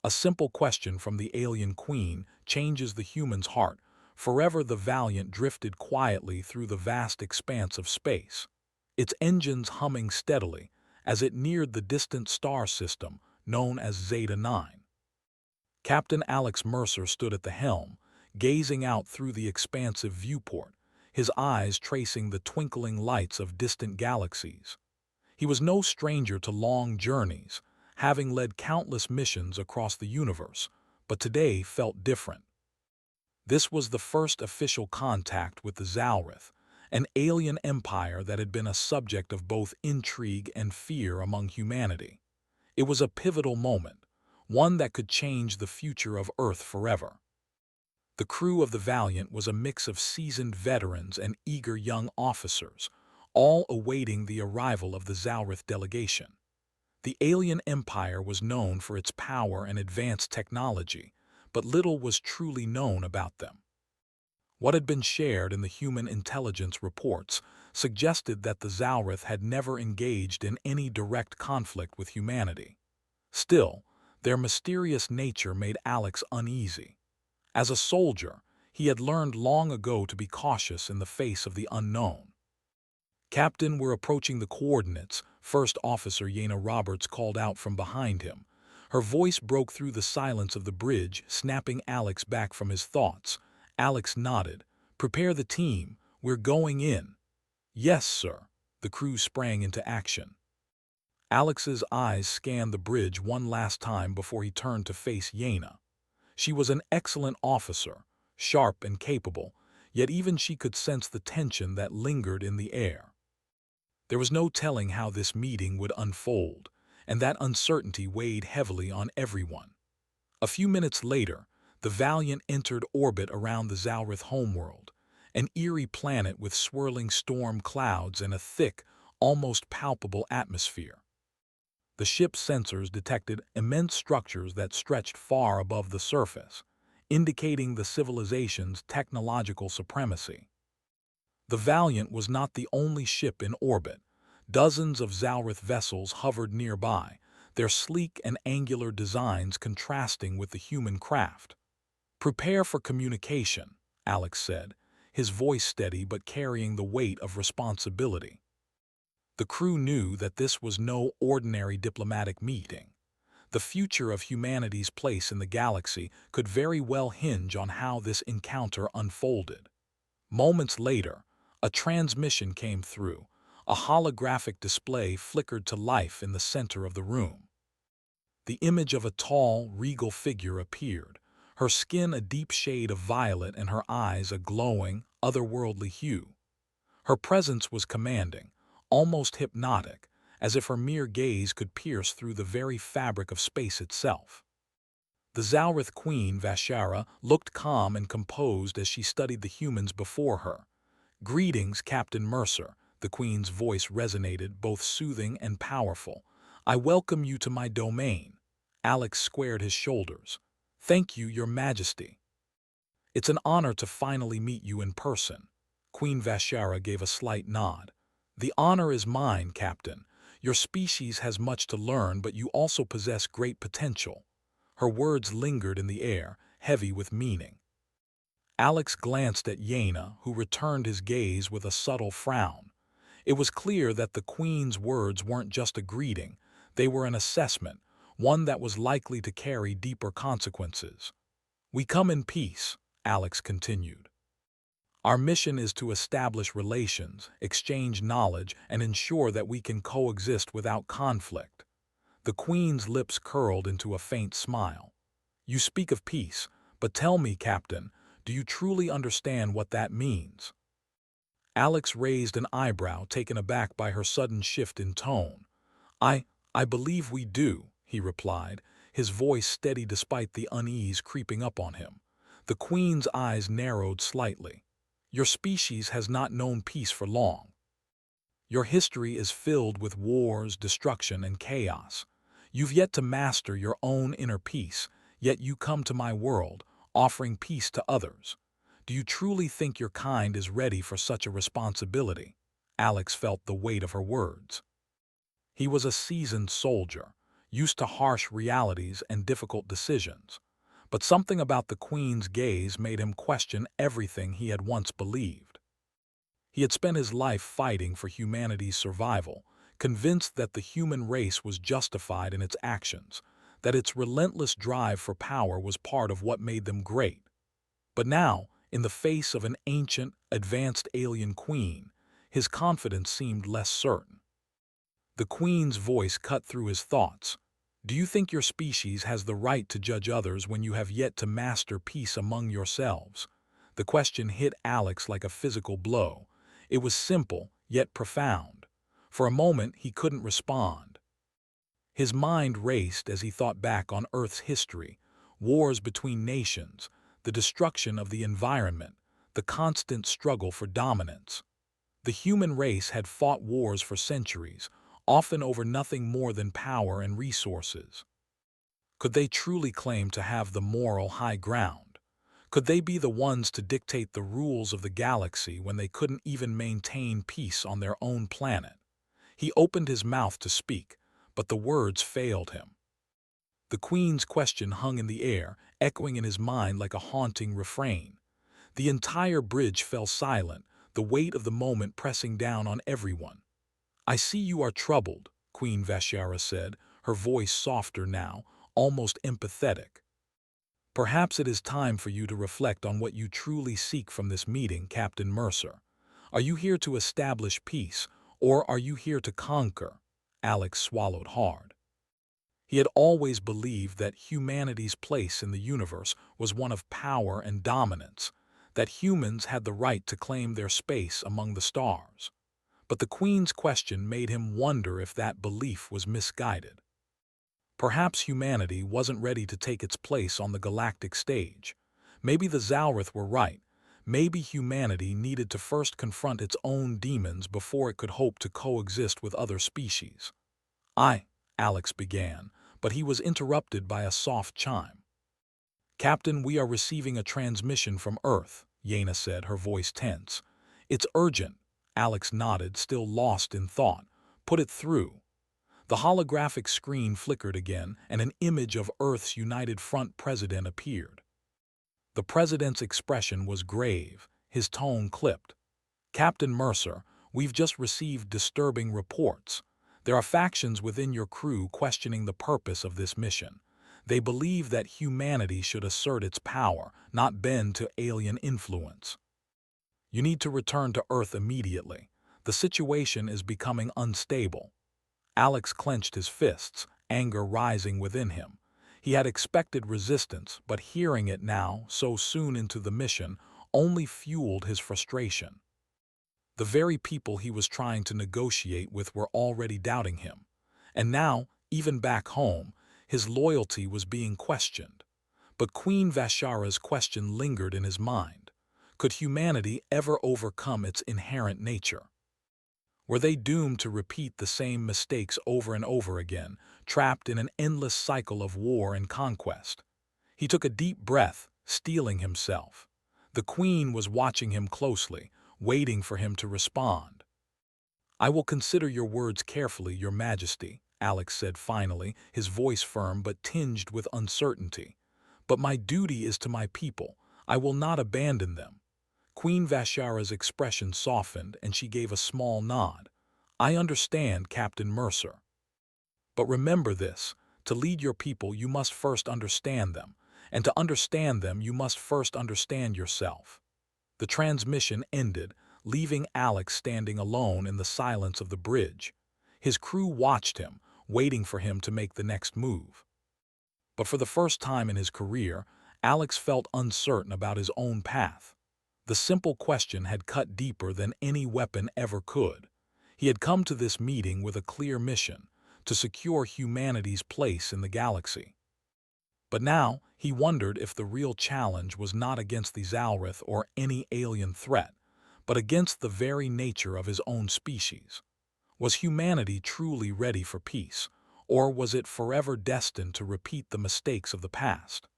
A simple question from the alien queen changes the human's heart. Forever the Valiant drifted quietly through the vast expanse of space, its engines humming steadily as it neared the distant star system known as Zeta 9. Captain Alex Mercer stood at the helm, gazing out through the expansive viewport, his eyes tracing the twinkling lights of distant galaxies. He was no stranger to long journeys, having led countless missions across the universe, but today felt different. This was the first official contact with the Zalrith, an alien empire that had been a subject of both intrigue and fear among humanity. It was a pivotal moment, one that could change the future of Earth forever. The crew of the Valiant was a mix of seasoned veterans and eager young officers, all awaiting the arrival of the Zalrith delegation. The alien empire was known for its power and advanced technology, but little was truly known about them. What had been shared in the human intelligence reports suggested that the Zalrith had never engaged in any direct conflict with humanity. Still, their mysterious nature made Alex uneasy. As a soldier, he had learned long ago to be cautious in the face of the unknown. "Captain, we're approaching the coordinates," First Officer Yana Roberts called out from behind him. Her voice broke through the silence of the bridge, snapping Alex back from his thoughts. Alex nodded. "Prepare the team. We're going in." "Yes, sir." The crew sprang into action. Alex's eyes scanned the bridge one last time before he turned to face Yana. She was an excellent officer, sharp and capable, yet even she could sense the tension that lingered in the air. There was no telling how this meeting would unfold, and that uncertainty weighed heavily on everyone. A few minutes later, the Valiant entered orbit around the Zalrith homeworld, an eerie planet with swirling storm clouds and a thick, almost palpable atmosphere. The ship's sensors detected immense structures that stretched far above the surface, indicating the civilization's technological supremacy. The Valiant was not the only ship in orbit. Dozens of Zalrith vessels hovered nearby, their sleek and angular designs contrasting with the human craft. "Prepare for communication," Alex said, his voice steady but carrying the weight of responsibility. The crew knew that this was no ordinary diplomatic meeting. The future of humanity's place in the galaxy could very well hinge on how this encounter unfolded. Moments later, a transmission came through. A holographic display flickered to life in the center of the room. The image of a tall, regal figure appeared, her skin a deep shade of violet and her eyes a glowing, otherworldly hue. Her presence was commanding, almost hypnotic, as if her mere gaze could pierce through the very fabric of space itself. The Zalrith queen, Vashara, looked calm and composed as she studied the humans before her. "Greetings, Captain Mercer," the queen's voice resonated, both soothing and powerful. "I welcome you to my domain." Alex squared his shoulders. "Thank you, Your Majesty." "It's an honor to finally meet you in person." Queen Vashara gave a slight nod. "The honor is mine, Captain. Your species has much to learn, but you also possess great potential." Her words lingered in the air, heavy with meaning. Alex glanced at Yana, who returned his gaze with a subtle frown. It was clear that the Queen's words weren't just a greeting, they were an assessment, one that was likely to carry deeper consequences. "We come in peace," Alex continued. "Our mission is to establish relations, exchange knowledge, and ensure that we can coexist without conflict." The Queen's lips curled into a faint smile. "You speak of peace, but tell me, Captain, do you truly understand what that means?" Alex raised an eyebrow, taken aback by her sudden shift in tone. I believe we do," he replied, his voice steady despite the unease creeping up on him. The Queen's eyes narrowed slightly. "Your species has not known peace for long. Your history is filled with wars, destruction, and chaos. You've yet to master your own inner peace, yet you come to my world, offering peace to others. Do you truly think your kind is ready for such a responsibility?" Alex felt the weight of her words. He was a seasoned soldier, used to harsh realities and difficult decisions. But something about the Queen's gaze made him question everything he had once believed. He had spent his life fighting for humanity's survival, convinced that the human race was justified in its actions, that its relentless drive for power was part of what made them great. But now, in the face of an ancient, advanced alien queen, his confidence seemed less certain. The Queen's voice cut through his thoughts. "Do you think your species has the right to judge others when you have yet to master peace among yourselves?" The question hit Alex like a physical blow. It was simple, yet profound. For a moment, he couldn't respond. His mind raced as he thought back on Earth's history, wars between nations, the destruction of the environment, the constant struggle for dominance. The human race had fought wars for centuries, often over nothing more than power and resources. Could they truly claim to have the moral high ground? Could they be the ones to dictate the rules of the galaxy when they couldn't even maintain peace on their own planet? He opened his mouth to speak, but the words failed him. The Queen's question hung in the air, echoing in his mind like a haunting refrain. The entire bridge fell silent, the weight of the moment pressing down on everyone. "I see you are troubled," Queen Vashara said, her voice softer now, almost empathetic. "Perhaps it is time for you to reflect on what you truly seek from this meeting, Captain Mercer. Are you here to establish peace, or are you here to conquer?" Alex swallowed hard. He had always believed that humanity's place in the universe was one of power and dominance, that humans had the right to claim their space among the stars. But the Queen's question made him wonder if that belief was misguided. Perhaps humanity wasn't ready to take its place on the galactic stage. Maybe the Zalrith were right. Maybe humanity needed to first confront its own demons before it could hope to coexist with other species. Alex began, but he was interrupted by a soft chime. "Captain, we are receiving a transmission from Earth," Yena said, her voice tense. "It's urgent." Alex nodded, still lost in thought. "Put it through." The holographic screen flickered again, and an image of Earth's United Front president appeared. The president's expression was grave, his tone clipped. "Captain Mercer, we've just received disturbing reports. There are factions within your crew questioning the purpose of this mission. They believe that humanity should assert its power, not bend to alien influence. You need to return to Earth immediately. The situation is becoming unstable." Alex clenched his fists, anger rising within him. He had expected resistance, but hearing it now, so soon into the mission, only fueled his frustration. The very people he was trying to negotiate with were already doubting him. And now, even back home, his loyalty was being questioned. But Queen Vashara's question lingered in his mind. Could humanity ever overcome its inherent nature? Were they doomed to repeat the same mistakes over and over again, trapped in an endless cycle of war and conquest? He took a deep breath, steeling himself. The Queen was watching him closely, waiting for him to respond. "I will consider your words carefully, Your Majesty," Alex said finally, his voice firm but tinged with uncertainty. "But my duty is to my people. I will not abandon them." Queen Vashara's expression softened, and she gave a small nod. "I understand, Captain Mercer. But remember this, to lead your people you must first understand them, and to understand them you must first understand yourself." The transmission ended, leaving Alex standing alone in the silence of the bridge. His crew watched him, waiting for him to make the next move. But for the first time in his career, Alex felt uncertain about his own path. The simple question had cut deeper than any weapon ever could. He had come to this meeting with a clear mission, to secure humanity's place in the galaxy. But now, he wondered if the real challenge was not against the Zalrith or any alien threat, but against the very nature of his own species. Was humanity truly ready for peace, or was it forever destined to repeat the mistakes of the past?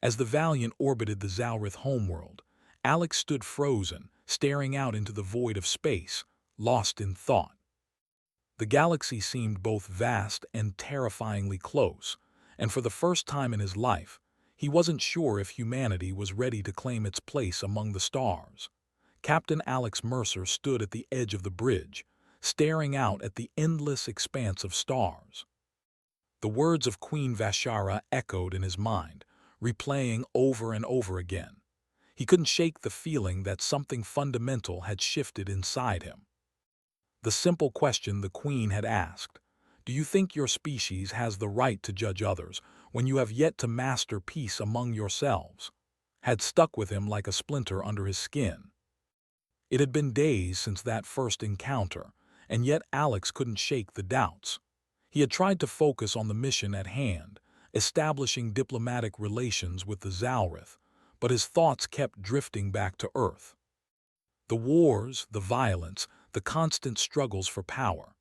As the Valiant orbited the Zalrith homeworld, Alex stood frozen, staring out into the void of space, lost in thought. The galaxy seemed both vast and terrifyingly close, and for the first time in his life, he wasn't sure if humanity was ready to claim its place among the stars. Captain Alex Mercer stood at the edge of the bridge, staring out at the endless expanse of stars. The words of Queen Vashara echoed in his mind, replaying over and over again. He couldn't shake the feeling that something fundamental had shifted inside him. The simple question the Queen had asked, "Do you think your species has the right to judge others when you have yet to master peace among yourselves?" had stuck with him like a splinter under his skin. It had been days since that first encounter, and yet Alex couldn't shake the doubts. He had tried to focus on the mission at hand, establishing diplomatic relations with the Zalrith, but his thoughts kept drifting back to Earth. The wars, the violence, the constant struggles for power.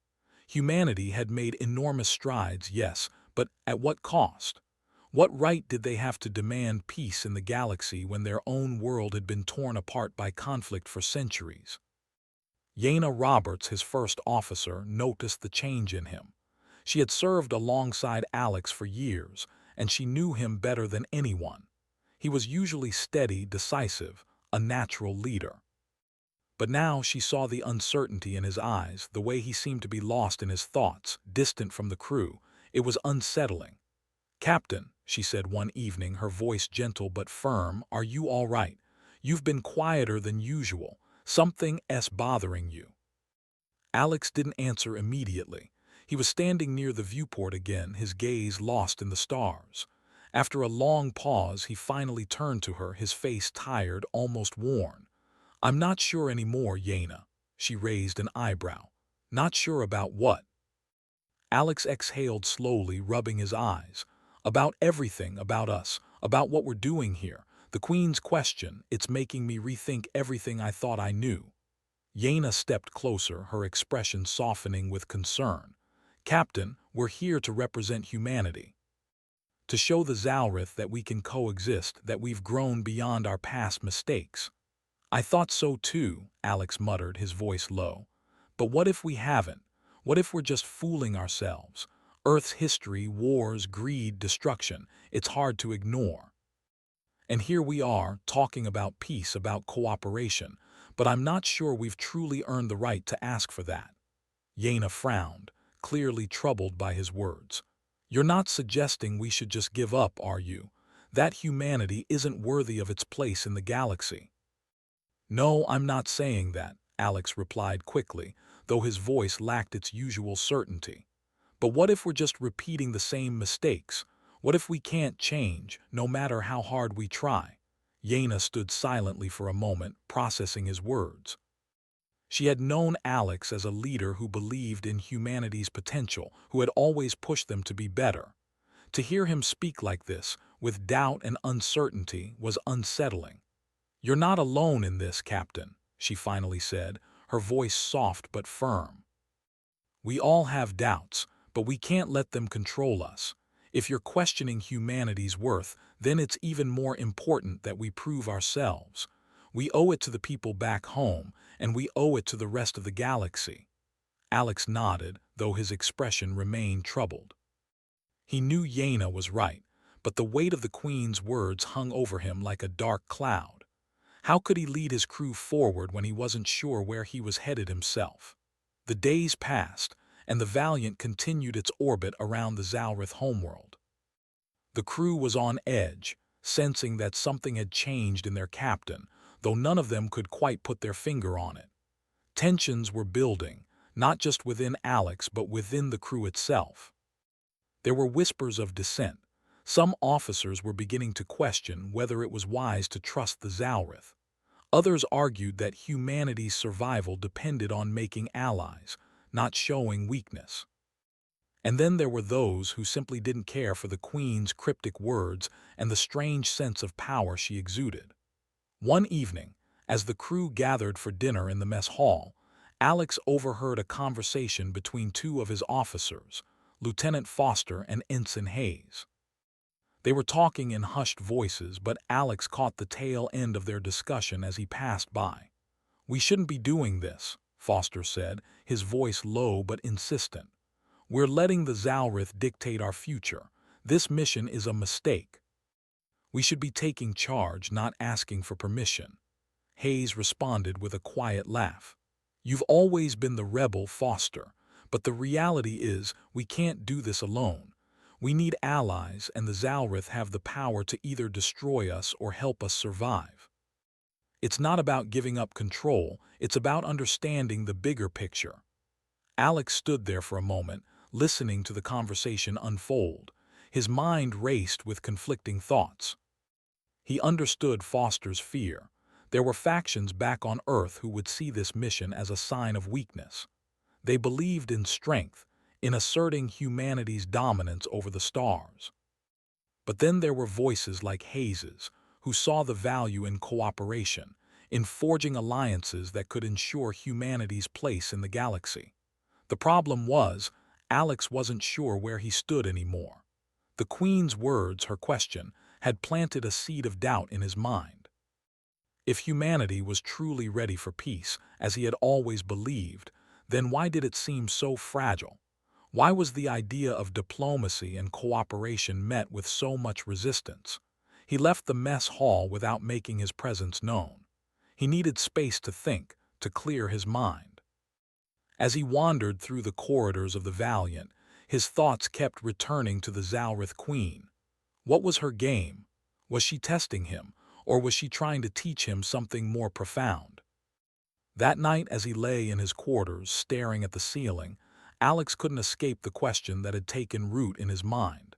Humanity had made enormous strides, yes, but at what cost? What right did they have to demand peace in the galaxy when their own world had been torn apart by conflict for centuries? Yaina Roberts, his first officer, noticed the change in him. She had served alongside Alex for years, and she knew him better than anyone. He was usually steady, decisive, a natural leader. But now she saw the uncertainty in his eyes, the way he seemed to be lost in his thoughts, distant from the crew. It was unsettling. "Captain," she said one evening, her voice gentle but firm, "are you all right? You've been quieter than usual. Something's bothering you." Alex didn't answer immediately. He was standing near the viewport again, his gaze lost in the stars. After a long pause, he finally turned to her, his face tired, almost worn. "I'm not sure anymore, Yaina." She raised an eyebrow. "Not sure about what?" Alex exhaled slowly, rubbing his eyes. "About everything, about us, about what we're doing here. The Queen's question, it's making me rethink everything I thought I knew." Yaina stepped closer, her expression softening with concern. "Captain, we're here to represent humanity. To show the Zalrith that we can coexist, that we've grown beyond our past mistakes." "I thought so too," Alex muttered, his voice low. "But what if we haven't? What if we're just fooling ourselves? Earth's history, wars, greed, destruction, it's hard to ignore. And here we are, talking about peace, about cooperation, but I'm not sure we've truly earned the right to ask for that." Yaina frowned, clearly troubled by his words. "You're not suggesting we should just give up, are you? That humanity isn't worthy of its place in the galaxy." "No, I'm not saying that," Alex replied quickly, though his voice lacked its usual certainty. "But what if we're just repeating the same mistakes? What if we can't change, no matter how hard we try?" Yaina stood silently for a moment, processing his words. She had known Alex as a leader who believed in humanity's potential, who had always pushed them to be better. To hear him speak like this, with doubt and uncertainty, was unsettling. "You're not alone in this, Captain," she finally said, her voice soft but firm. "We all have doubts, but we can't let them control us. If you're questioning humanity's worth, then it's even more important that we prove ourselves. We owe it to the people back home, and we owe it to the rest of the galaxy." Alex nodded, though his expression remained troubled. He knew Yaina was right, but the weight of the Queen's words hung over him like a dark cloud. How could he lead his crew forward when he wasn't sure where he was headed himself? The days passed, and the Valiant continued its orbit around the Zalrith homeworld. The crew was on edge, sensing that something had changed in their captain, though none of them could quite put their finger on it. Tensions were building, not just within Alex but within the crew itself. There were whispers of dissent. Some officers were beginning to question whether it was wise to trust the Zalrith. Others argued that humanity's survival depended on making allies, not showing weakness. And then there were those who simply didn't care for the Queen's cryptic words and the strange sense of power she exuded. One evening, as the crew gathered for dinner in the mess hall, Alex overheard a conversation between two of his officers, Lieutenant Foster and Ensign Hayes. They were talking in hushed voices, but Alex caught the tail end of their discussion as he passed by. "We shouldn't be doing this," Foster said, his voice low but insistent. "We're letting the Zalrith dictate our future. This mission is a mistake. We should be taking charge, not asking for permission." Hayes responded with a quiet laugh. "You've always been the rebel, Foster, but the reality is we can't do this alone. We need allies, and the Zalrith have the power to either destroy us or help us survive. It's not about giving up control, it's about understanding the bigger picture." Alex stood there for a moment, listening to the conversation unfold. His mind raced with conflicting thoughts. He understood Foster's fear. There were factions back on Earth who would see this mission as a sign of weakness. They believed in strength, in asserting humanity's dominance over the stars. But then there were voices like Hayes's, who saw the value in cooperation, in forging alliances that could ensure humanity's place in the galaxy. The problem was, Alex wasn't sure where he stood anymore. The Queen's words, her question, had planted a seed of doubt in his mind. If humanity was truly ready for peace, as he had always believed, then why did it seem so fragile? Why was the idea of diplomacy and cooperation met with so much resistance? He left the mess hall without making his presence known. He needed space to think, to clear his mind. As he wandered through the corridors of the Valiant, his thoughts kept returning to the Zalrith Queen. What was her game? Was she testing him, or was she trying to teach him something more profound? That night, as he lay in his quarters, staring at the ceiling, Alex couldn't escape the question that had taken root in his mind.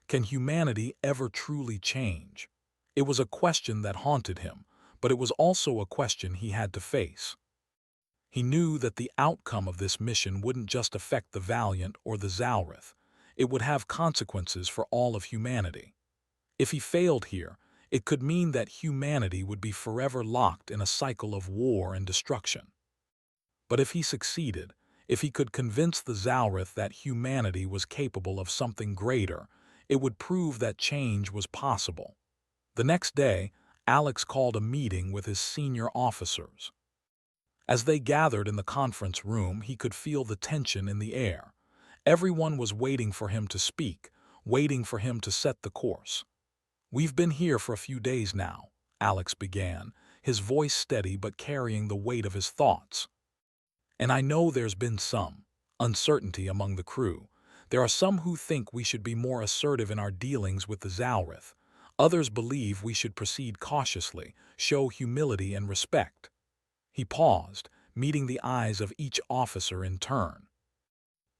Can humanity ever truly change? It was a question that haunted him, but it was also a question he had to face. He knew that the outcome of this mission wouldn't just affect the Valiant or the Zalrith. It would have consequences for all of humanity. If he failed here, it could mean that humanity would be forever locked in a cycle of war and destruction. But if he succeeded, if he could convince the Zalrith that humanity was capable of something greater, it would prove that change was possible. The next day, Alex called a meeting with his senior officers. As they gathered in the conference room, he could feel the tension in the air. Everyone was waiting for him to speak, waiting for him to set the course. "We've been here for a few days now," Alex began, his voice steady but carrying the weight of his thoughts. "And I know there's been some uncertainty among the crew. There are some who think we should be more assertive in our dealings with the Zalrith. Others believe we should proceed cautiously, show humility and respect." He paused, meeting the eyes of each officer in turn.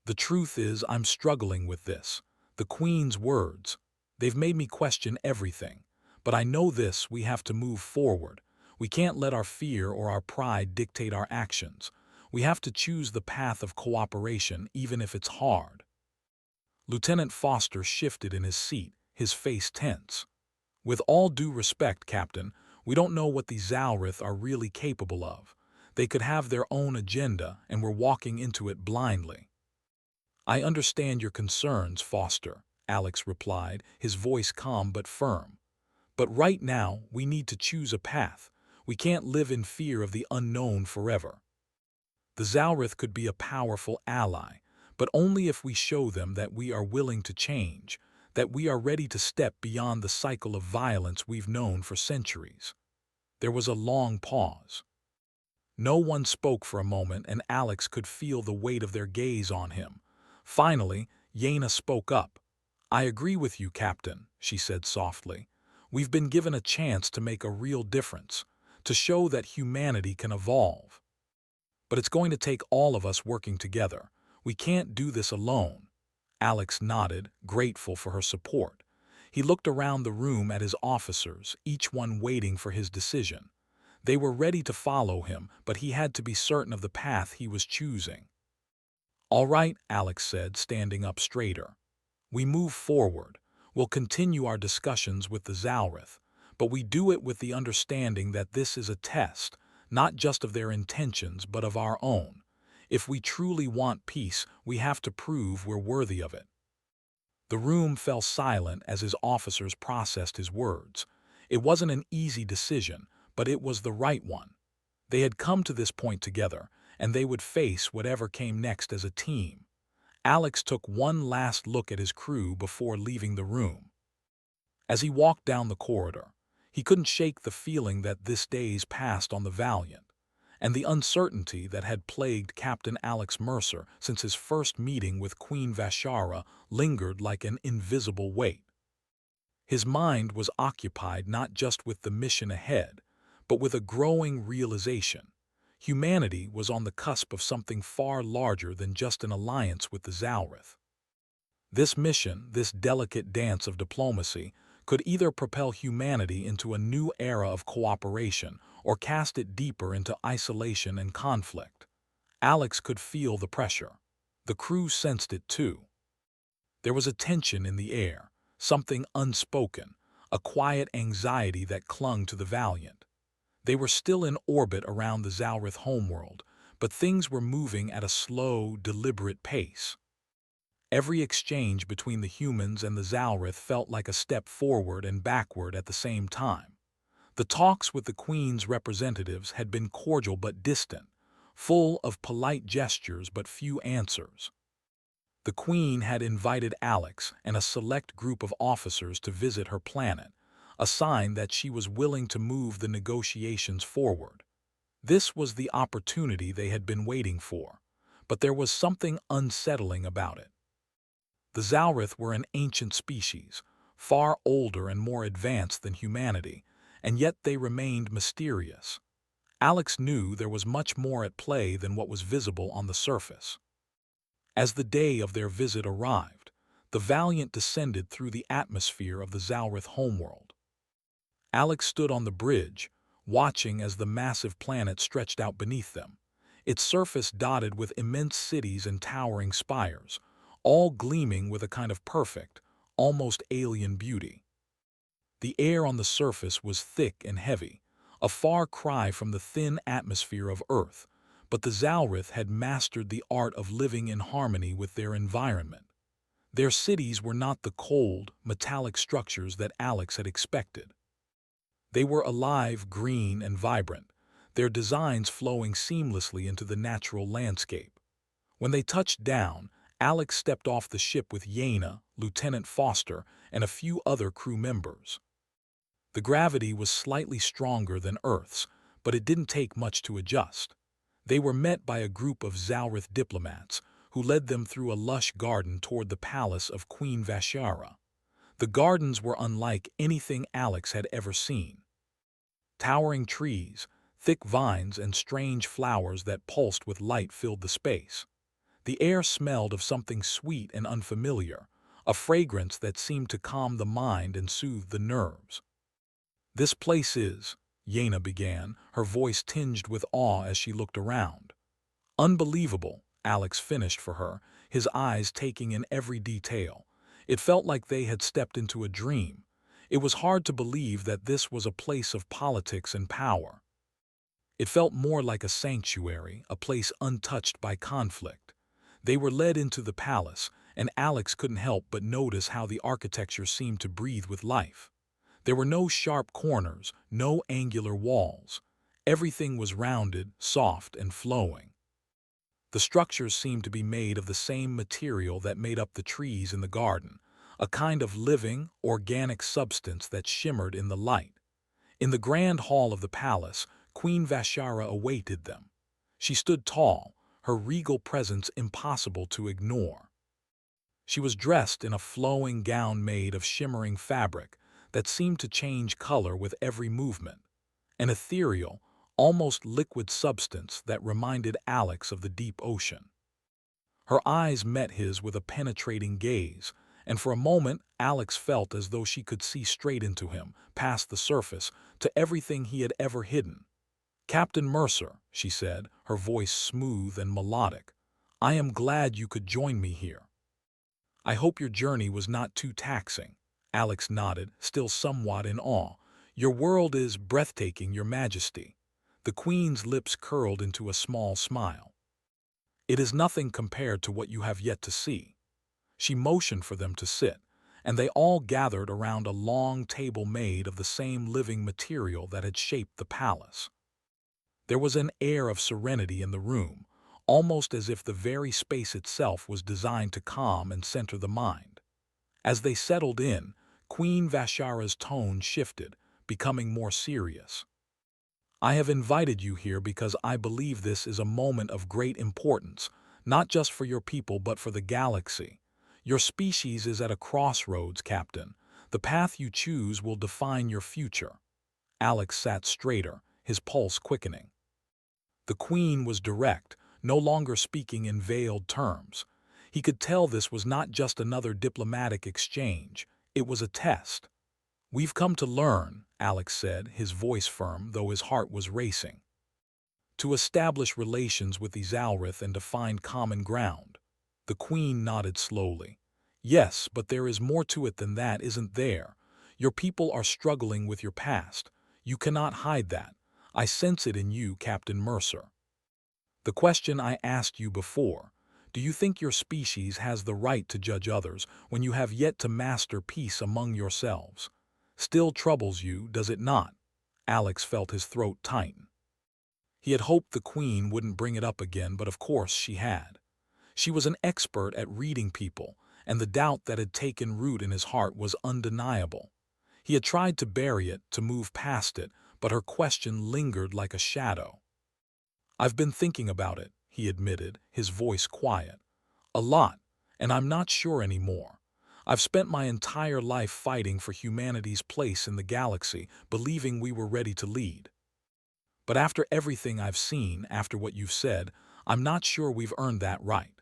"The truth is, I'm struggling with this. The Queen's words, they've made me question everything. But I know this, we have to move forward. We can't let our fear or our pride dictate our actions. We have to choose the path of cooperation, even if it's hard." Lieutenant Foster shifted in his seat, his face tense. "With all due respect, Captain, we don't know what the Zalrith are really capable of. They could have their own agenda, and we're walking into it blindly." "I understand your concerns, Foster," Alex replied, his voice calm but firm. "But right now, we need to choose a path. We can't live in fear of the unknown forever. The Zalrith could be a powerful ally, but only if we show them that we are willing to change, that we are ready to step beyond the cycle of violence we've known for centuries." There was a long pause. No one spoke for a moment, and Alex could feel the weight of their gaze on him. Finally, Yaina spoke up. "I agree with you, Captain," she said softly. "We've been given a chance to make a real difference, to show that humanity can evolve. But it's going to take all of us working together. We can't do this alone." Alex nodded, grateful for her support. He looked around the room at his officers, each one waiting for his decision. They were ready to follow him, but he had to be certain of the path he was choosing. "All right," Alex said, standing up straighter. "We move forward. We'll continue our discussions with the Zalrith, but we do it with the understanding that this is a test, not just of their intentions, but of our own. If we truly want peace, we have to prove we're worthy of it." The room fell silent as his officers processed his words. It wasn't an easy decision, but it was the right one. They had come to this point together, and they would face whatever came next as a team. Alex took one last look at his crew before leaving the room. As he walked down the corridor, he couldn't shake the feeling that this day's passed on the Valiant, and the uncertainty that had plagued Captain Alex Mercer since his first meeting with Queen Vashara lingered like an invisible weight. His mind was occupied not just with the mission ahead, but with a growing realization. Humanity was on the cusp of something far larger than just an alliance with the Zalrith. This mission, this delicate dance of diplomacy, could either propel humanity into a new era of cooperation or cast it deeper into isolation and conflict. Alex could feel the pressure. The crew sensed it too. There was a tension in the air, something unspoken, a quiet anxiety that clung to the Valiant. They were still in orbit around the Zalrith homeworld, but things were moving at a slow, deliberate pace. Every exchange between the humans and the Zalrith felt like a step forward and backward at the same time. The talks with the Queen's representatives had been cordial but distant, full of polite gestures but few answers. The Queen had invited Alex and a select group of officers to visit her planet, a sign that she was willing to move the negotiations forward. This was the opportunity they had been waiting for, but there was something unsettling about it. The Zalrith were an ancient species, far older and more advanced than humanity, and yet they remained mysterious. Alex knew there was much more at play than what was visible on the surface. As the day of their visit arrived, the Valiant descended through the atmosphere of the Zalrith homeworld. Alex stood on the bridge, watching as the massive planet stretched out beneath them, its surface dotted with immense cities and towering spires, all gleaming with a kind of perfect, almost alien beauty. The air on the surface was thick and heavy, a far cry from the thin atmosphere of Earth, but the Zalrith had mastered the art of living in harmony with their environment. Their cities were not the cold, metallic structures that Alex had expected. They were alive, green, and vibrant, their designs flowing seamlessly into the natural landscape. When they touched down, Alex stepped off the ship with Yaina, Lieutenant Foster, and a few other crew members. The gravity was slightly stronger than Earth's, but it didn't take much to adjust. They were met by a group of Zalrith diplomats, who led them through a lush garden toward the palace of Queen Vashara. The gardens were unlike anything Alex had ever seen. Towering trees, thick vines, and strange flowers that pulsed with light filled the space. The air smelled of something sweet and unfamiliar, a fragrance that seemed to calm the mind and soothe the nerves. "This place is," Yaina began, her voice tinged with awe as she looked around. "Unbelievable," Alex finished for her, his eyes taking in every detail. It felt like they had stepped into a dream. It was hard to believe that this was a place of politics and power. It felt more like a sanctuary, a place untouched by conflict. They were led into the palace, and Alex couldn't help but notice how the architecture seemed to breathe with life. There were no sharp corners, no angular walls. Everything was rounded, soft, and flowing. The structures seemed to be made of the same material that made up the trees in the garden, a kind of living, organic substance that shimmered in the light. In the grand hall of the palace, Queen Vashara awaited them. She stood tall, her regal presence impossible to ignore. She was dressed in a flowing gown made of shimmering fabric that seemed to change color with every movement, an ethereal, almost liquid substance that reminded Alex of the deep ocean. Her eyes met his with a penetrating gaze, and for a moment Alex felt as though she could see straight into him, past the surface, to everything he had ever hidden. "Captain Mercer," she said, her voice smooth and melodic, "I am glad you could join me here." "I hope your journey was not too taxing." Alex nodded, still somewhat in awe. "Your world is breathtaking, Your Majesty." The Queen's lips curled into a small smile. "It is nothing compared to what you have yet to see." She motioned for them to sit, and they all gathered around a long table made of the same living material that had shaped the palace. There was an air of serenity in the room, almost as if the very space itself was designed to calm and center the mind. As they settled in, Queen Vashara's tone shifted, becoming more serious. I have invited you here because I believe this is a moment of great importance, not just for your people but for the galaxy. Your species is at a crossroads, Captain. The path you choose will define your future. Alex sat straighter, his pulse quickening. The Queen was direct, no longer speaking in veiled terms. He could tell this was not just another diplomatic exchange, it was a test. "We've come to learn," Alex said, his voice firm, though his heart was racing. "To establish relations with the Zalrith and to find common ground." The Queen nodded slowly. "Yes, but there is more to it than that, isn't there? Your people are struggling with your past. You cannot hide that. I sense it in you, Captain Mercer. The question I asked you before, do you think your species has the right to judge others when you have yet to master peace among yourselves? Still troubles you, does it not?" Alex felt his throat tighten. He had hoped the Queen wouldn't bring it up again, but of course she had. She was an expert at reading people, and the doubt that had taken root in his heart was undeniable. He had tried to bury it, to move past it, but her question lingered like a shadow. "I've been thinking about it," he admitted, his voice quiet. "A lot, and I'm not sure anymore. I've spent my entire life fighting for humanity's place in the galaxy, believing we were ready to lead. But after everything I've seen, after what you've said, I'm not sure we've earned that right."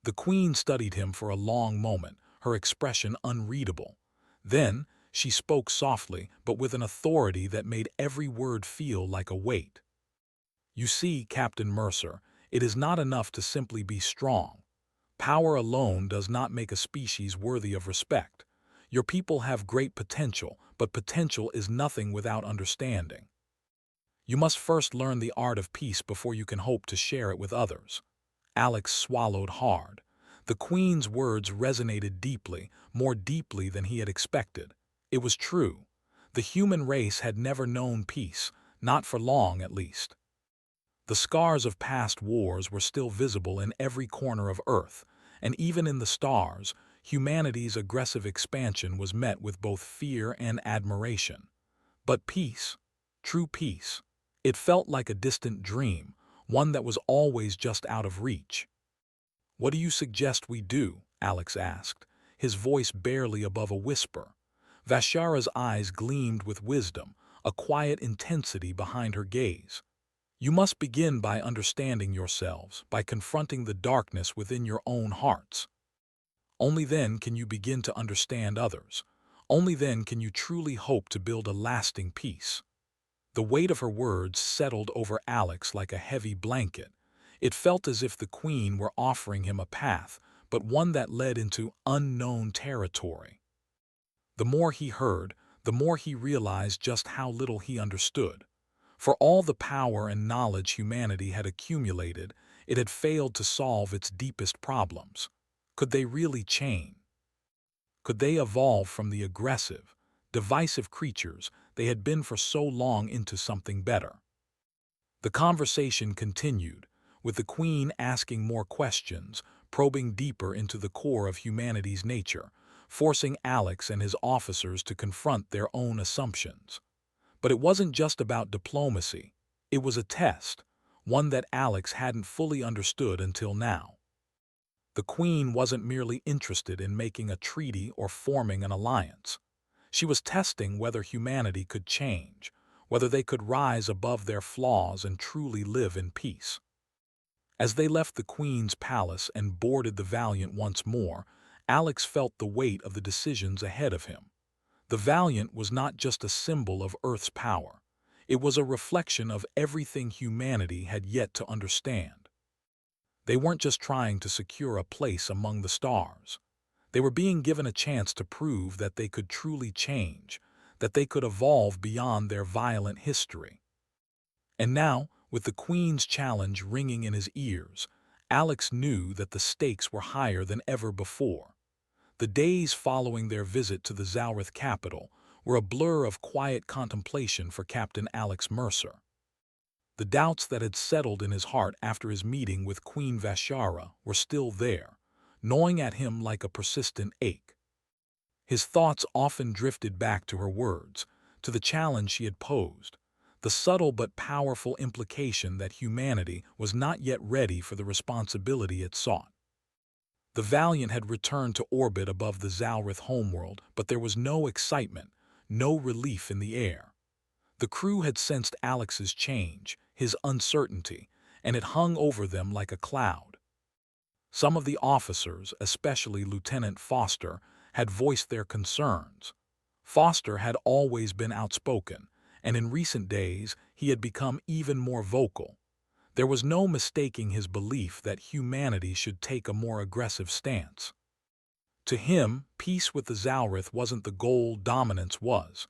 The Queen studied him for a long moment, her expression unreadable. Then she spoke softly, but with an authority that made every word feel like a weight. "You see, Captain Mercer, it is not enough to simply be strong. Power alone does not make a species worthy of respect. Your people have great potential, but potential is nothing without understanding. You must first learn the art of peace before you can hope to share it with others." Alex swallowed hard. The Queen's words resonated deeply, more deeply than he had expected. It was true. The human race had never known peace, not for long at least. The scars of past wars were still visible in every corner of Earth, and even in the stars, humanity's aggressive expansion was met with both fear and admiration. But peace, true peace, it felt like a distant dream, one that was always just out of reach. "What do you suggest we do?" Alex asked, his voice barely above a whisper. Vashara's eyes gleamed with wisdom, a quiet intensity behind her gaze. "You must begin by understanding yourselves, by confronting the darkness within your own hearts. Only then can you begin to understand others. Only then can you truly hope to build a lasting peace." The weight of her words settled over Alex like a heavy blanket. It felt as if the Queen were offering him a path, but one that led into unknown territory. The more he heard, the more he realized just how little he understood. For all the power and knowledge humanity had accumulated, it had failed to solve its deepest problems. Could they really change? Could they evolve from the aggressive, divisive creatures they had been for so long into something better? The conversation continued, with the Queen asking more questions, probing deeper into the core of humanity's nature, forcing Alex and his officers to confront their own assumptions. But it wasn't just about diplomacy. It was a test, one that Alex hadn't fully understood until now. The Queen wasn't merely interested in making a treaty or forming an alliance. She was testing whether humanity could change, whether they could rise above their flaws and truly live in peace. As they left the Queen's palace and boarded the Valiant once more, Alex felt the weight of the decisions ahead of him. The Valiant was not just a symbol of Earth's power. It was a reflection of everything humanity had yet to understand. They weren't just trying to secure a place among the stars. They were being given a chance to prove that they could truly change, that they could evolve beyond their violent history. And now, with the Queen's challenge ringing in his ears, Alex knew that the stakes were higher than ever before. The days following their visit to the Zalrith capital were a blur of quiet contemplation for Captain Alex Mercer. The doubts that had settled in his heart after his meeting with Queen Vashara were still there, gnawing at him like a persistent ache. His thoughts often drifted back to her words, to the challenge she had posed, the subtle but powerful implication that humanity was not yet ready for the responsibility it sought. The Valiant had returned to orbit above the Zalrith homeworld, but there was no excitement, no relief in the air. The crew had sensed Alex's change, his uncertainty, and it hung over them like a cloud. Some of the officers, especially Lieutenant Foster, had voiced their concerns. Foster had always been outspoken, and in recent days he had become even more vocal. There was no mistaking his belief that humanity should take a more aggressive stance. To him, peace with the Zalrith wasn't the goal, dominance was.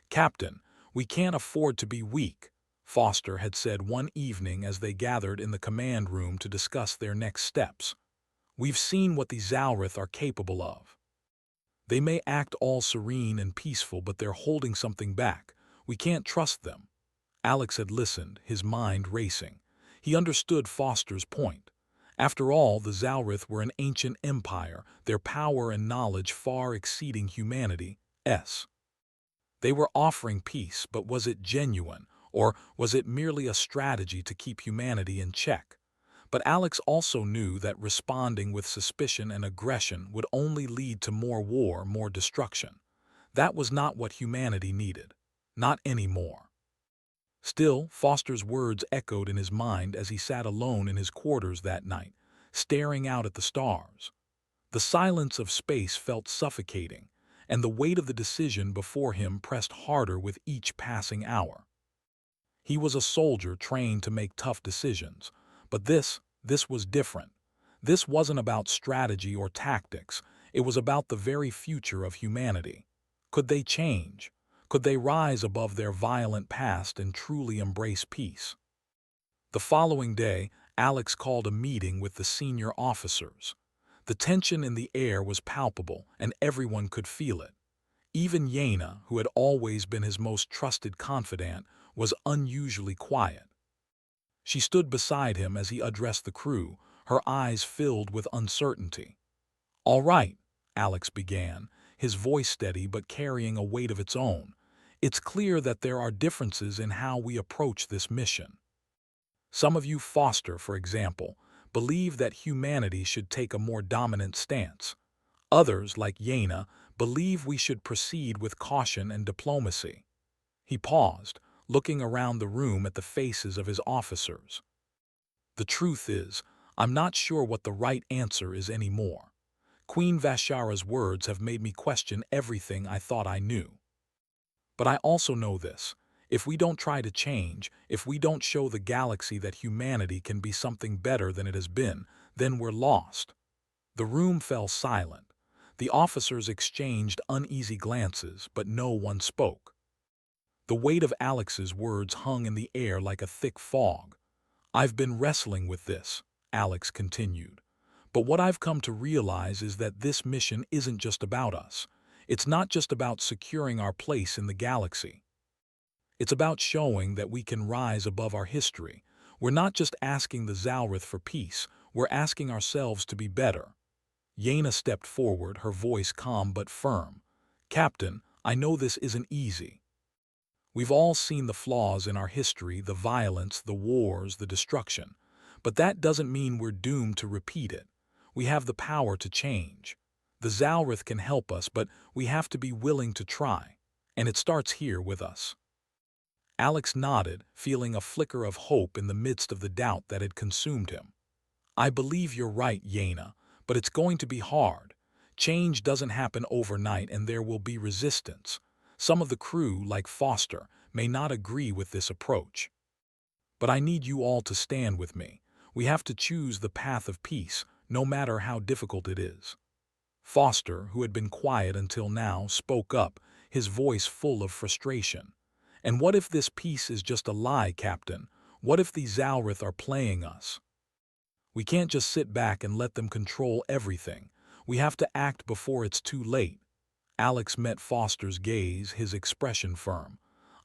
"Captain, we can't afford to be weak," Foster had said one evening as they gathered in the command room to discuss their next steps. "We've seen what the Zalrith are capable of. They may act all serene and peaceful, but they're holding something back. We can't trust them." Alex had listened, his mind racing. He understood Foster's point. After all, the Zalrith were an ancient empire, their power and knowledge far exceeding humanity's. They were offering peace, but was it genuine, or was it merely a strategy to keep humanity in check? But Alex also knew that responding with suspicion and aggression would only lead to more war, more destruction. That was not what humanity needed. Not anymore. Still, Foster's words echoed in his mind as he sat alone in his quarters that night, staring out at the stars. The silence of space felt suffocating, and the weight of the decision before him pressed harder with each passing hour. He was a soldier trained to make tough decisions, but this was different. This wasn't about strategy or tactics, it was about the very future of humanity. Could they change? Could they rise above their violent past and truly embrace peace? The following day, Alex called a meeting with the senior officers. The tension in the air was palpable, and everyone could feel it. Even Yaina, who had always been his most trusted confidant, was unusually quiet. She stood beside him as he addressed the crew, her eyes filled with uncertainty. "All right," Alex began, his voice steady but carrying a weight of its own. "It's clear that there are differences in how we approach this mission. Some of you, Foster, for example, believe that humanity should take a more dominant stance. Others, like Yaina, believe we should proceed with caution and diplomacy." He paused, looking around the room at the faces of his officers. "The truth is, I'm not sure what the right answer is anymore. Queen Vashara's words have made me question everything I thought I knew. But I also know this. If we don't try to change, if we don't show the galaxy that humanity can be something better than it has been, then we're lost." The room fell silent. The officers exchanged uneasy glances, but no one spoke. The weight of Alex's words hung in the air like a thick fog. "I've been wrestling with this," Alex continued. "But what I've come to realize is that this mission isn't just about us. It's not just about securing our place in the galaxy. It's about showing that we can rise above our history. We're not just asking the Zalrith for peace, we're asking ourselves to be better." Yaina stepped forward, her voice calm but firm. "Captain, I know this isn't easy. We've all seen the flaws in our history, the violence, the wars, the destruction. But that doesn't mean we're doomed to repeat it. We have the power to change. The Zalrith can help us, but we have to be willing to try. And it starts here with us." Alex nodded, feeling a flicker of hope in the midst of the doubt that had consumed him. "I believe you're right, Yaina, but it's going to be hard. Change doesn't happen overnight, and there will be resistance. Some of the crew, like Foster, may not agree with this approach. But I need you all to stand with me. We have to choose the path of peace, no matter how difficult it is." Foster, who had been quiet until now, spoke up, his voice full of frustration. "And what if this peace is just a lie, Captain? What if the Zalrith are playing us? We can't just sit back and let them control everything. We have to act before it's too late." Alex met Foster's gaze, his expression firm.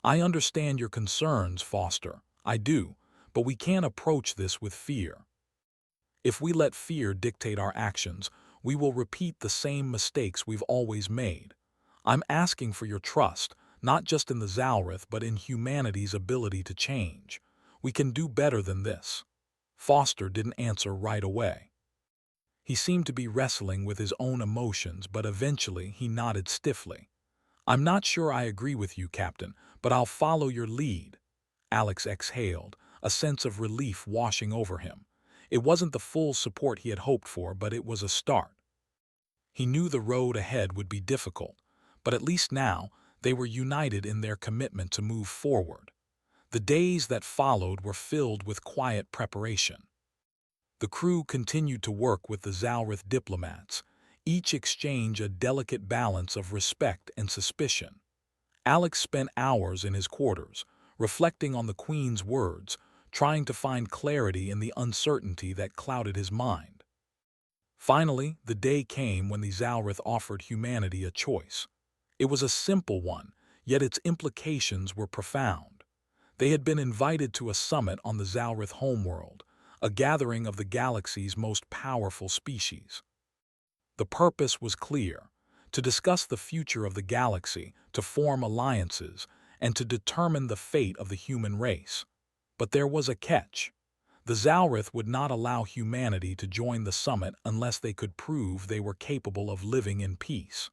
"I understand your concerns, Foster. I do. But we can't approach this with fear. If we let fear dictate our actions, we will repeat the same mistakes we've always made. I'm asking for your trust, not just in the Zalrith but in humanity's ability to change. We can do better than this. Foster didn't answer right away. He seemed to be wrestling with his own emotions, but eventually he nodded stiffly. I'm not sure I agree with you, Captain, but I'll follow your lead. Alex exhaled, a sense of relief washing over him. It wasn't the full support he had hoped for, but it was a start. He knew the road ahead would be difficult, but at least now they were united in their commitment to move forward. The days that followed were filled with quiet preparation. The crew continued to work with the Zalrith diplomats, each exchange a delicate balance of respect and suspicion. Alex spent hours in his quarters, reflecting on the Queen's words, trying to find clarity in the uncertainty that clouded his mind. Finally, the day came when the Zalrith offered humanity a choice. It was a simple one, yet its implications were profound. They had been invited to a summit on the Zalrith homeworld, a gathering of the galaxy's most powerful species. The purpose was clear: to discuss the future of the galaxy, to form alliances, and to determine the fate of the human race. But there was a catch. The Zalrith would not allow humanity to join the summit unless they could prove they were capable of living in peace.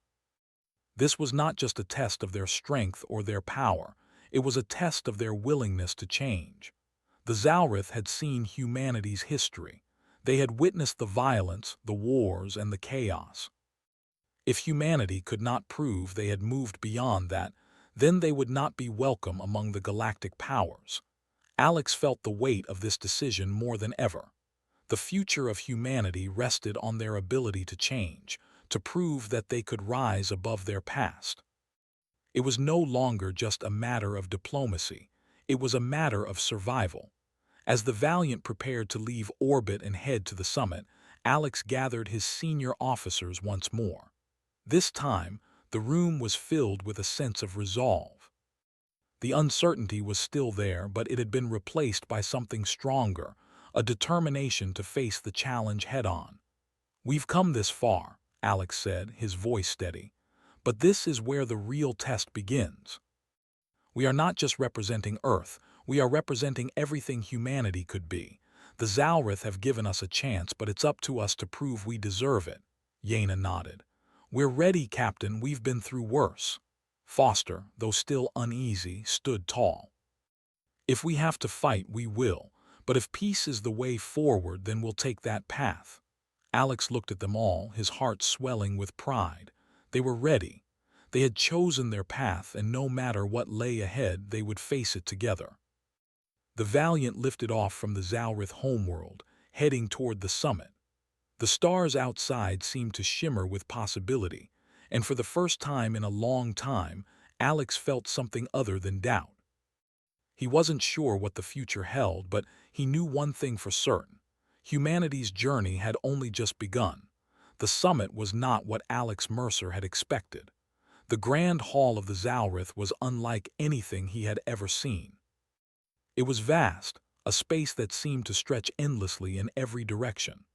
This was not just a test of their strength or their power, it was a test of their willingness to change. The Zalrith had seen humanity's history. They had witnessed the violence, the wars, and the chaos. If humanity could not prove they had moved beyond that, then they would not be welcome among the galactic powers. Alex felt the weight of this decision more than ever. The future of humanity rested on their ability to change, to prove that they could rise above their past. It was no longer just a matter of diplomacy, it was a matter of survival. As the Valiant prepared to leave orbit and head to the summit, Alex gathered his senior officers once more. This time, the room was filled with a sense of resolve. The uncertainty was still there, but it had been replaced by something stronger, a determination to face the challenge head-on. "We've come this far," Alex said, his voice steady. "But this is where the real test begins. We are not just representing Earth, we are representing everything humanity could be. The Zalrith have given us a chance, but it's up to us to prove we deserve it." Yaina nodded. "We're ready, Captain, we've been through worse." Foster, though still uneasy, stood tall. "If we have to fight, we will, but if peace is the way forward, then we'll take that path." Alex looked at them all, his heart swelling with pride. They were ready. They had chosen their path, and no matter what lay ahead, they would face it together. The Valiant lifted off from the Zalrith homeworld, heading toward the summit. The stars outside seemed to shimmer with possibility, and for the first time in a long time, Alex felt something other than doubt. He wasn't sure what the future held, but he knew one thing for certain: humanity's journey had only just begun. The summit was not what Alex Mercer had expected. The grand hall of the Zalrith was unlike anything he had ever seen. It was vast, a space that seemed to stretch endlessly in every direction.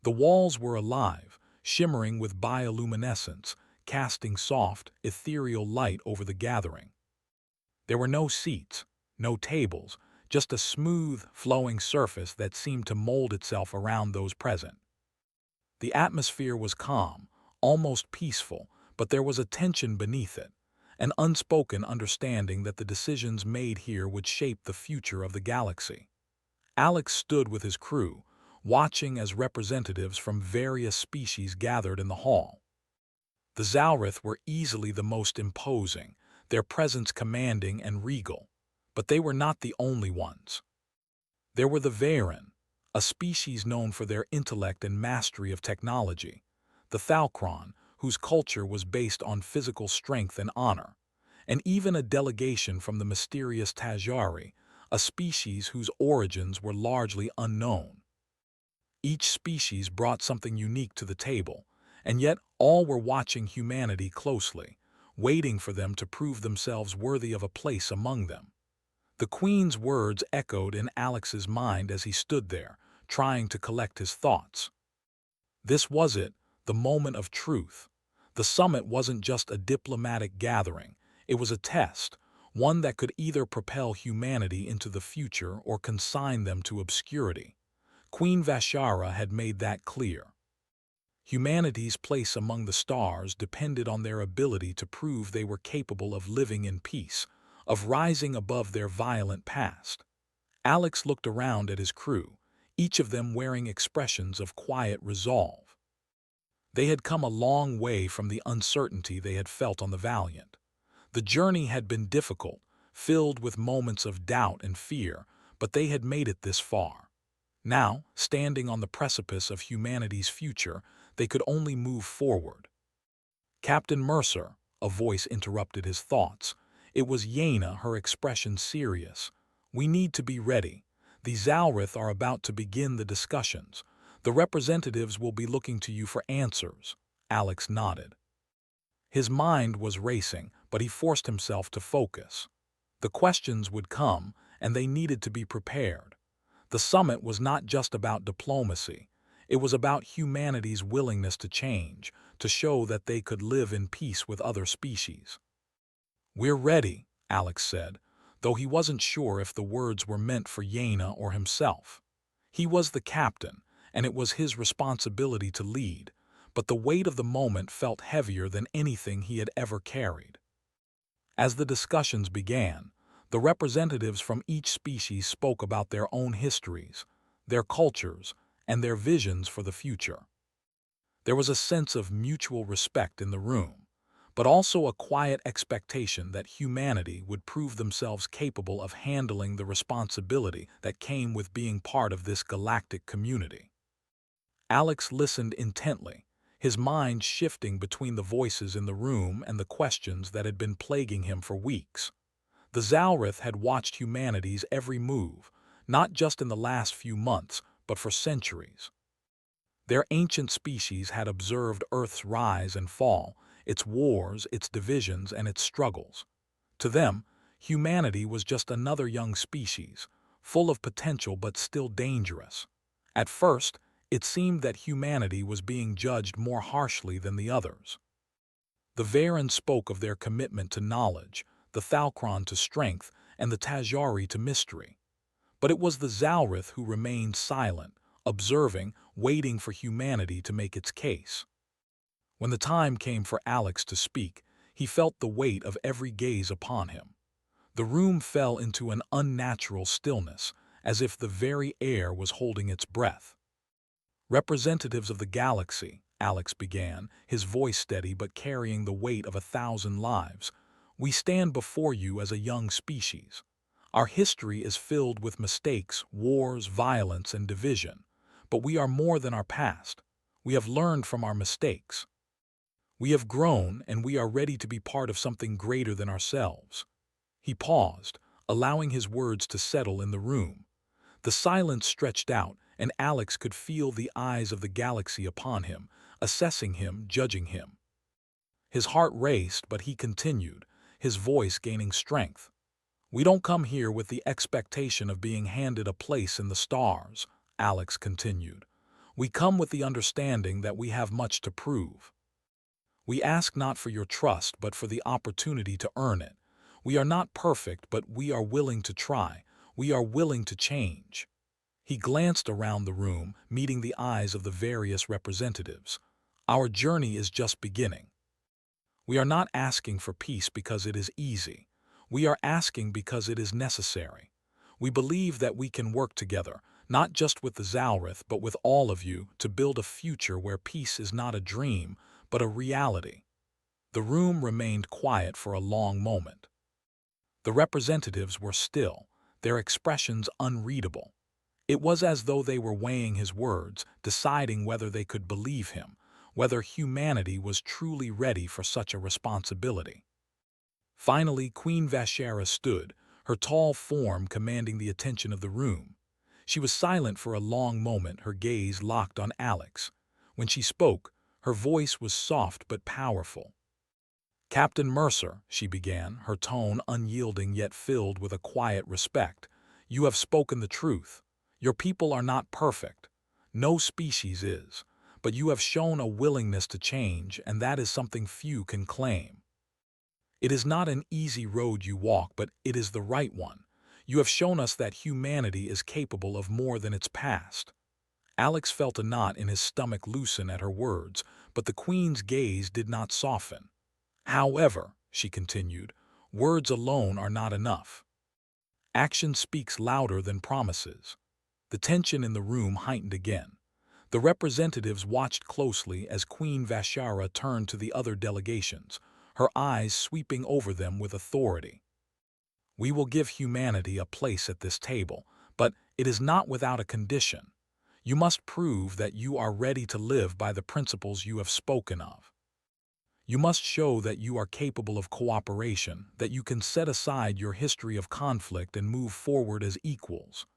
The walls were alive, shimmering with bioluminescence, casting soft, ethereal light over the gathering. There were no seats, no tables, just a smooth, flowing surface that seemed to mold itself around those present. The atmosphere was calm, almost peaceful, but there was a tension beneath it, an unspoken understanding that the decisions made here would shape the future of the galaxy. Alex stood with his crew, watching as representatives from various species gathered in the hall. The Zalrith were easily the most imposing, their presence commanding and regal, but they were not the only ones. There were the Varen, a species known for their intellect and mastery of technology, the Thalkron, whose culture was based on physical strength and honor, and even a delegation from the mysterious Tajari, a species whose origins were largely unknown. Each species brought something unique to the table, and yet all were watching humanity closely, waiting for them to prove themselves worthy of a place among them. The Queen's words echoed in Alex's mind as he stood there, trying to collect his thoughts. This was it, the moment of truth. The summit wasn't just a diplomatic gathering, it was a test, one that could either propel humanity into the future or consign them to obscurity. Queen Vashara had made that clear. Humanity's place among the stars depended on their ability to prove they were capable of living in peace, of rising above their violent past. Alex looked around at his crew, each of them wearing expressions of quiet resolve. They had come a long way from the uncertainty they had felt on the Valiant. The journey had been difficult, filled with moments of doubt and fear, but they had made it this far. Now, standing on the precipice of humanity's future, they could only move forward. "Captain Mercer," a voice interrupted his thoughts. It was Yaina, her expression serious. "We need to be ready. The Zalrith are about to begin the discussions. The representatives will be looking to you for answers." Alex nodded. His mind was racing, but he forced himself to focus. The questions would come, and they needed to be prepared. The summit was not just about diplomacy. It was about humanity's willingness to change, to show that they could live in peace with other species. "We're ready," Alex said, though he wasn't sure if the words were meant for Yaina or himself. He was the captain, and it was his responsibility to lead, but the weight of the moment felt heavier than anything he had ever carried. As the discussions began, the representatives from each species spoke about their own histories, their cultures, and their visions for the future. There was a sense of mutual respect in the room, but also a quiet expectation that humanity would prove themselves capable of handling the responsibility that came with being part of this galactic community. Alex listened intently, his mind shifting between the voices in the room and the questions that had been plaguing him for weeks. The Zalrith had watched humanity's every move, not just in the last few months, but for centuries. Their ancient species had observed Earth's rise and fall, its wars, its divisions, and its struggles. To them, humanity was just another young species, full of potential but still dangerous. At first, it seemed that humanity was being judged more harshly than the others. The Varen spoke of their commitment to knowledge, the Thalkron to strength, and the Tajari to mystery. But it was the Zalrith who remained silent, observing, waiting for humanity to make its case. When the time came for Alex to speak, he felt the weight of every gaze upon him. The room fell into an unnatural stillness, as if the very air was holding its breath. "Representatives of the galaxy," Alex began, his voice steady but carrying the weight of 1,000 lives, "we stand before you as a young species. Our history is filled with mistakes, wars, violence, and division. But we are more than our past. We have learned from our mistakes. We have grown, and we are ready to be part of something greater than ourselves." He paused, allowing his words to settle in the room. The silence stretched out, and Alex could feel the eyes of the galaxy upon him, assessing him, judging him. His heart raced, but he continued, his voice gaining strength. "We don't come here with the expectation of being handed a place in the stars," Alex continued. "We come with the understanding that we have much to prove. We ask not for your trust, but for the opportunity to earn it. We are not perfect, but we are willing to try. We are willing to change." He glanced around the room, meeting the eyes of the various representatives. "Our journey is just beginning. We are not asking for peace because it is easy. We are asking because it is necessary. We believe that we can work together, not just with the Zalrith, but with all of you, to build a future where peace is not a dream, but a reality." The room remained quiet for a long moment. The representatives were still, their expressions unreadable. It was as though they were weighing his words, deciding whether they could believe him, whether humanity was truly ready for such a responsibility. Finally, Queen Vashara stood, her tall form commanding the attention of the room. She was silent for a long moment, her gaze locked on Alex. When she spoke, her voice was soft but powerful. Captain Mercer, she began, her tone unyielding yet filled with a quiet respect, you have spoken the truth. Your people are not perfect. No species is. But you have shown a willingness to change, and that is something few can claim. It is not an easy road you walk, but it is the right one. You have shown us that humanity is capable of more than its past. Alex felt a knot in his stomach loosen at her words, but the Queen's gaze did not soften. However, she continued, words alone are not enough. Action speaks louder than promises. The tension in the room heightened again. The representatives watched closely as Queen Vashara turned to the other delegations, her eyes sweeping over them with authority. We will give humanity a place at this table, but it is not without a condition. You must prove that you are ready to live by the principles you have spoken of. You must show that you are capable of cooperation, that you can set aside your history of conflict and move forward as equals.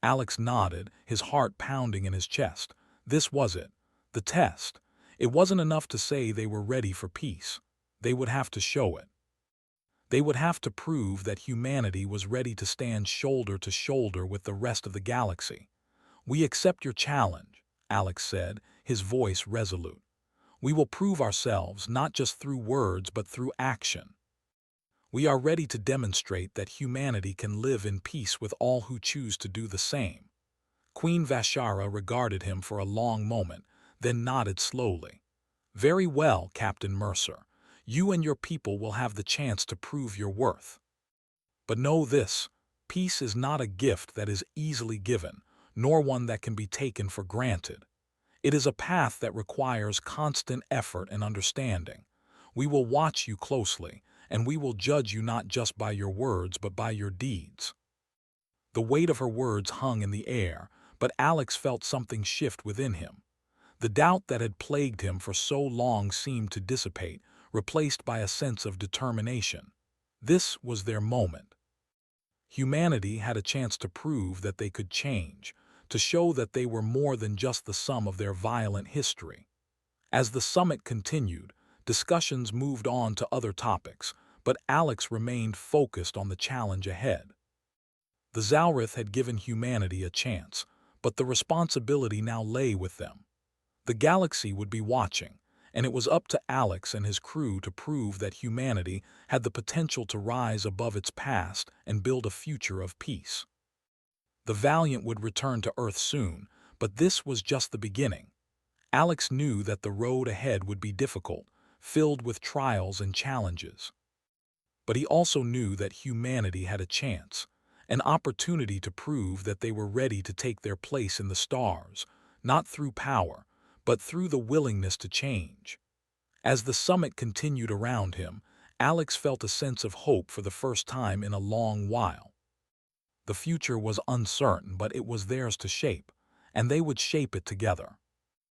Alex nodded, his heart pounding in his chest. This was it, the test. It wasn't enough to say they were ready for peace. They would have to show it. They would have to prove that humanity was ready to stand shoulder to shoulder with the rest of the galaxy. We accept your challenge, Alex said, his voice resolute. We will prove ourselves not just through words but through action. We are ready to demonstrate that humanity can live in peace with all who choose to do the same. Queen Vashara regarded him for a long moment, then nodded slowly. Very well, Captain Mercer. You and your people will have the chance to prove your worth. But know this, peace is not a gift that is easily given, nor one that can be taken for granted. It is a path that requires constant effort and understanding. We will watch you closely, and we will judge you not just by your words but by your deeds. The weight of her words hung in the air, but Alex felt something shift within him. The doubt that had plagued him for so long seemed to dissipate, replaced by a sense of determination. This was their moment. Humanity had a chance to prove that they could change, to show that they were more than just the sum of their violent history. As the summit continued, discussions moved on to other topics, but Alex remained focused on the challenge ahead. The Zalrith had given humanity a chance, but the responsibility now lay with them. The galaxy would be watching, and it was up to Alex and his crew to prove that humanity had the potential to rise above its past and build a future of peace. The Valiant would return to Earth soon, but this was just the beginning. Alex knew that the road ahead would be difficult, filled with trials and challenges. But he also knew that humanity had a chance, an opportunity to prove that they were ready to take their place in the stars, not through power, but through the willingness to change. As the summit continued around him, Alex felt a sense of hope for the first time in a long while. The future was uncertain, but it was theirs to shape, and they would shape it together.